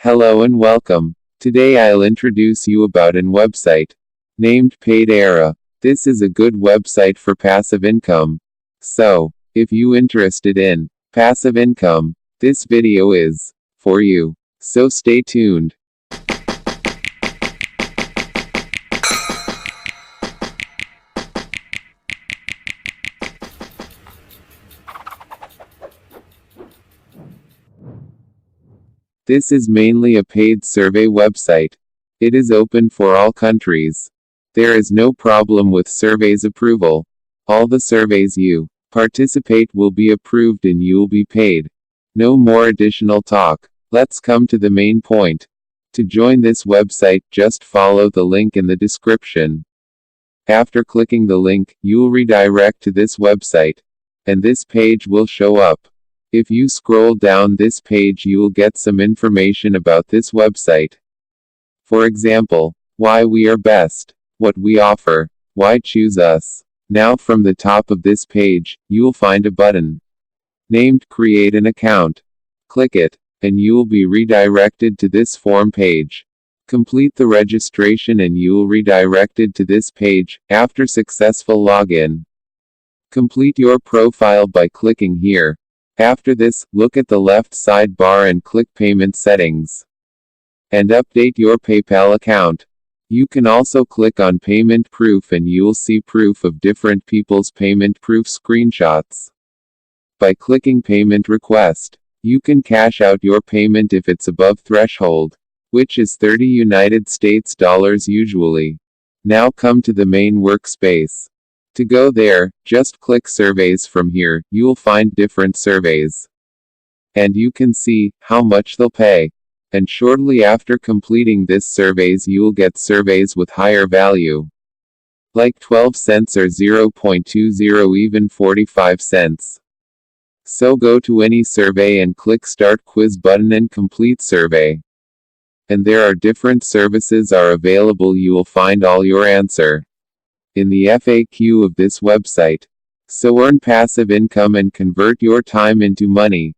Hello and welcome. Today I'll introduce you about an website named Paidera. This is a good website for passive income. So, if you interested in passive income, this video is for you. So stay tuned. This is mainly a paid survey website. It is open for all countries. There is no problem with surveys approval. All the surveys you participate will be approved and you'll be paid. No more additional talk. Let's come to the main point. To join this website, just follow the link in the description. After clicking the link, you'll redirect to this website, and this page will show up. If you scroll down this page, you'll get some information about this website. For example, why we are best, what we offer, why choose us. Now from the top of this page, you'll find a button named Create an Account. Click it, and you'll be redirected to this form page. Complete the registration and you'll redirected to this page after successful login. Complete your profile by clicking here. After this, look at the left sidebar and click Payment Settings. And update your PayPal account. You can also click on Payment Proof and you'll see proof of different people's payment proof screenshots. By clicking Payment Request, you can cash out your payment if it's above threshold, which is $30 usually. Now come to the main workspace. To go there, just click Surveys. From here, you'll find different surveys. And you can see how much they'll pay. And shortly after completing this surveys, you'll get surveys with higher value. Like 12 cents or 0.20, even 45 cents. So go to any survey and click Start Quiz button and complete survey. And there are different services are available. You will find all your answer in the FAQ of this website. So earn passive income and convert your time into money.